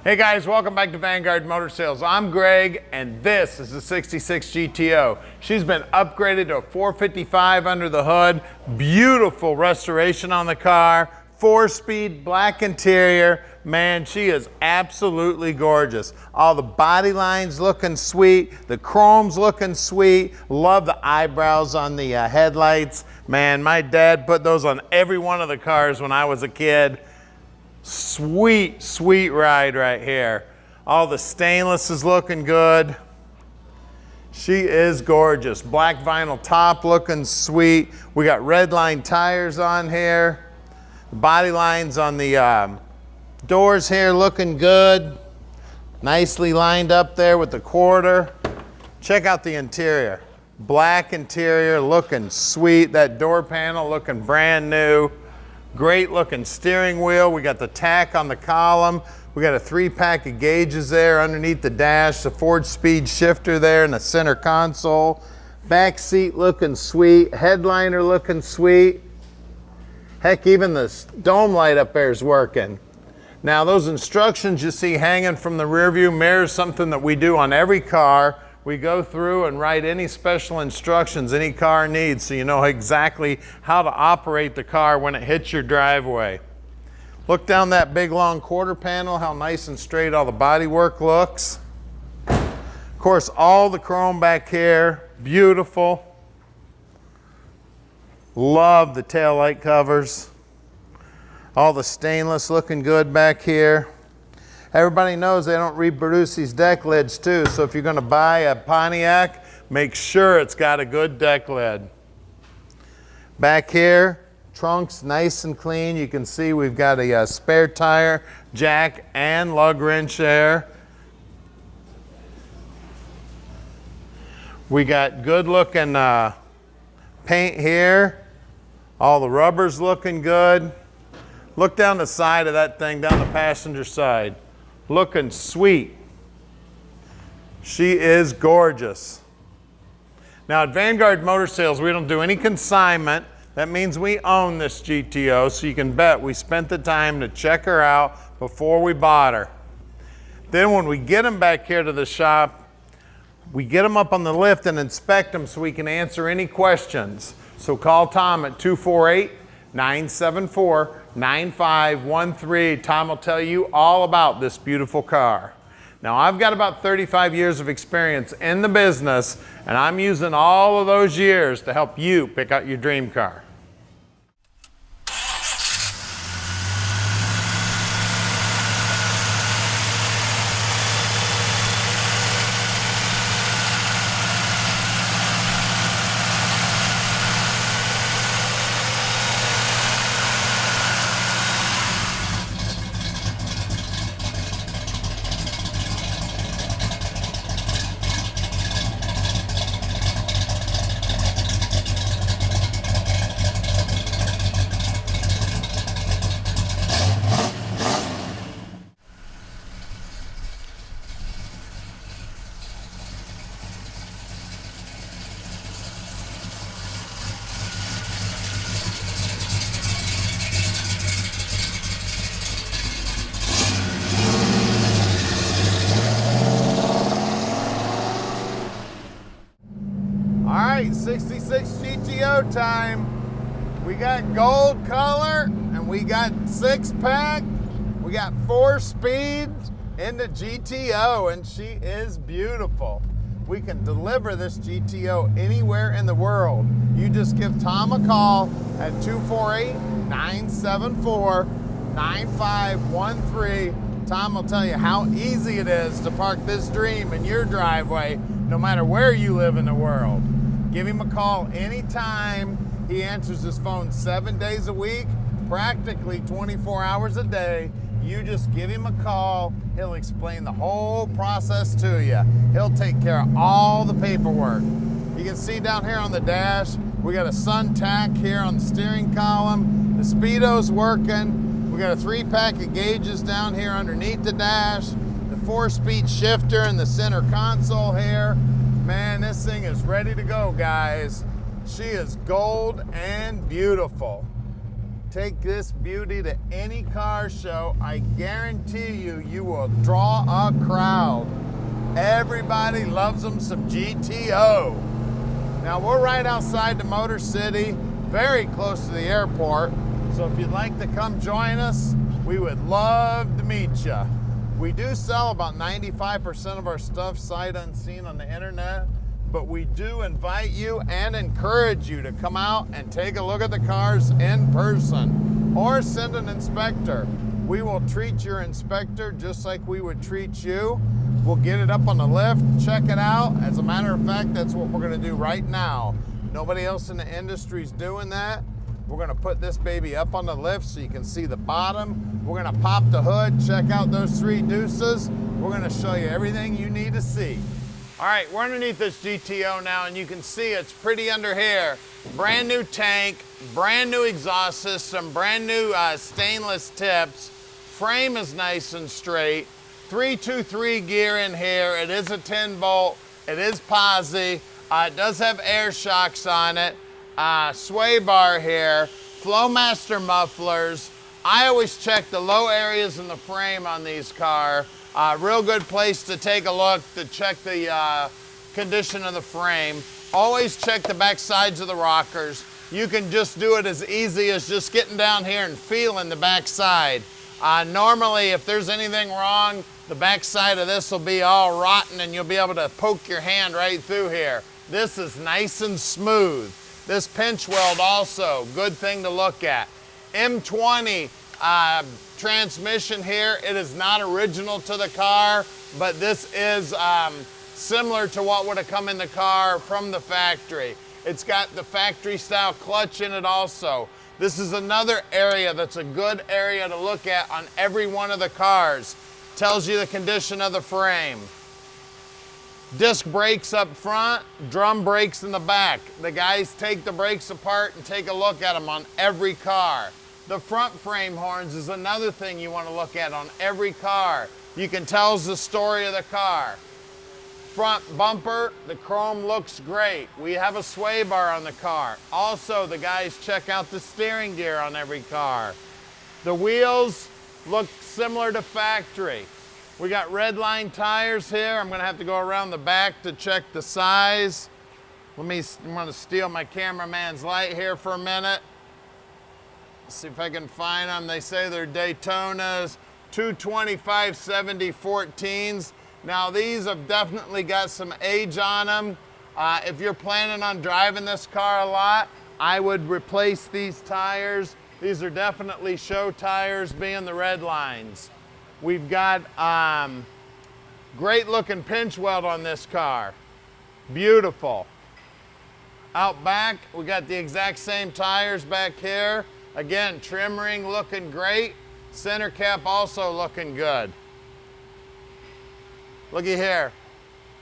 Hey guys, welcome back to Vanguard Motor Sales. I'm Greg, and this is the 66 GTO. She's been upgraded to a 455 under the hood. Beautiful restoration on the car. 4-speed, black interior. Man, she is absolutely gorgeous. All the body lines looking sweet. The chrome's looking sweet. Love the eyebrows on the headlights. Man, my dad put those on every one of the cars when I was a kid. Sweet, sweet ride right here. All the stainless is looking good. She is gorgeous. Black vinyl top looking sweet. We got Redline tires on here. The body lines on the doors here looking good. Nicely lined up there with the quarter. Check out the interior. Black interior looking sweet. That door panel looking brand new. Great looking steering wheel. We got the tack on the column. We got a 3-pack of gauges there underneath the dash, the 4-speed shifter there in the center console. Back seat looking sweet. Headliner looking sweet. Heck, even the dome light up there is working. Now those instructions you see hanging from the rear view mirror is something that we do on every car. We go through and write any special instructions any car needs so you know exactly how to operate the car when it hits your driveway. Look down that big long quarter panel, how nice and straight all the bodywork looks. Of course, all the chrome back here, beautiful. Love the tail light covers. All the stainless looking good back here. Everybody knows they don't reproduce these deck lids too, so if you're going to buy a Pontiac, make sure it's got a good deck lid. Back here, trunk's nice and clean. You can see we've got a spare tire, jack, and lug wrench there. We got good looking paint here. All the rubber's looking good. Look down the side of that thing, down the passenger side. Looking sweet. She is gorgeous. Now at Vanguard Motor Sales, we don't do any consignment. That means we own this GTO, so you can bet we spent the time to check her out before we bought her. Then when we get them back here to the shop, we get them up on the lift and inspect them so we can answer any questions. So call Tom at 248-974-9513. Tom will tell you all about this beautiful car. Now I've got about 35 years of experience in the business, and I'm using all of those years to help you pick out your dream car. All right, 66 GTO time. We got gold color and we got 6-pack. We got 4 speeds in the GTO, and she is beautiful. We can deliver this GTO anywhere in the world. You just give Tom a call at 248-974-9513. Tom will tell you how easy it is to park this dream in your driveway, no matter where you live in the world. Give him a call anytime. He answers his phone 7 days a week, practically 24 hours a day. You just give him a call. He'll explain the whole process to you. He'll take care of all the paperwork. You can see down here on the dash, we got a sun tack here on the steering column. The speedo's working. We got a 3-pack of gauges down here underneath the dash. The 4-speed shifter in the center console here. Man, this thing is ready to go, guys. She is gold and beautiful. Take this beauty to any car show. I guarantee you, you will draw a crowd. Everybody loves them some GTO. Now we're right outside the Motor City, very close to the airport. So if you'd like to come join us, we would love to meet you. We do sell about 95% of our stuff sight unseen on the internet, but we do invite you and encourage you to come out and take a look at the cars in person or send an inspector. We will treat your inspector just like we would treat you. We'll get it up on the lift, check it out. As a matter of fact, that's what we're gonna do right now. Nobody else in the industry is doing that. We're gonna put this baby up on the lift so you can see the bottom. We're gonna pop the hood, check out those 3 deuces. We're gonna show you everything you need to see. All right, we're underneath this GTO now, and you can see it's pretty under here. Brand new tank, brand new exhaust system, brand new stainless tips. Frame is nice and straight. 323 gear in here. It is a 10 bolt. It is Posi. It does have air shocks on it. Sway bar here. Flowmaster mufflers. I always check the low areas in the frame on these cars. Real good place to take a look to check the condition of the frame. Always check the back sides of the rockers. You can just do it as easy as just getting down here and feeling the back side. Normally, if there's anything wrong, the back side of this will be all rotten and you'll be able to poke your hand right through here. This is nice and smooth. This pinch weld also, good thing to look at. M20 transmission here. It is not original to the car, but this is similar to what would have come in the car from the factory. It's got the factory style clutch in it also. This is another area that's a good area to look at on every one of the cars. Tells you the condition of the frame. Disc brakes up front, drum brakes in the back. The guys take the brakes apart and take a look at them on every car. The front frame horns is another thing you want to look at on every car. You can tell the story of the car. Front bumper, the chrome looks great. We have a sway bar on the car. Also, the guys check out the steering gear on every car. The wheels look similar to factory. We got Redline tires here. I'm gonna have to go around the back to check the size. I'm gonna steal my cameraman's light here for a minute. See if I can find them. They say they're Daytonas 225/70 14s. Now these have definitely got some age on them. If you're planning on driving this car a lot, I would replace these tires. These are definitely show tires, being the Redlines. We've got great looking pinch weld on this car. Beautiful. Out back, we got the exact same tires back here. Again, trim ring looking great. Center cap also looking good. Looky here.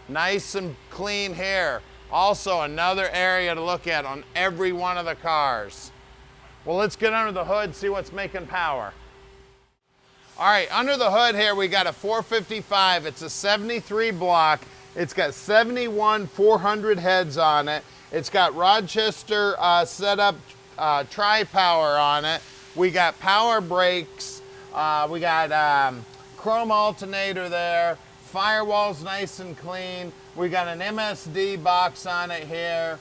Nice and clean here. Also another area to look at on every one of the cars. Well, let's get under the hood, see what's making power. All right, under the hood here, we got a 455. It's a 73 block. It's got 71 400 heads on it. It's got Rochester setup tri-power on it. We got power brakes. We got chrome alternator there. Firewall's nice and clean. We got an MSD box on it here.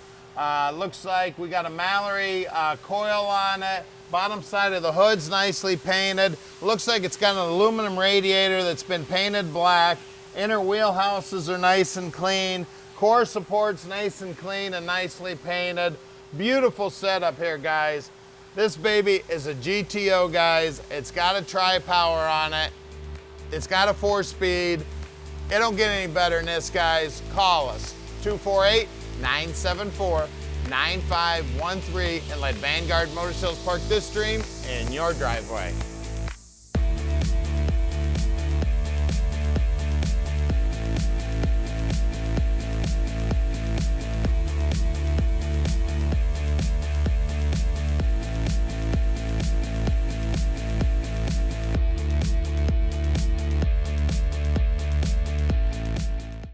Looks like we got a Mallory coil on it. Bottom side of the hood's nicely painted. Looks like it's got an aluminum radiator that's been painted black. Inner wheelhouses are nice and clean. Core support's nice and clean and nicely painted. Beautiful setup here, guys. This baby is a GTO, guys. It's got a tri-power on it. It's got a 4-speed. It don't get any better than this, guys. Call us, 248-974-9513, and let Vanguard Motor Sales park this dream in your driveway.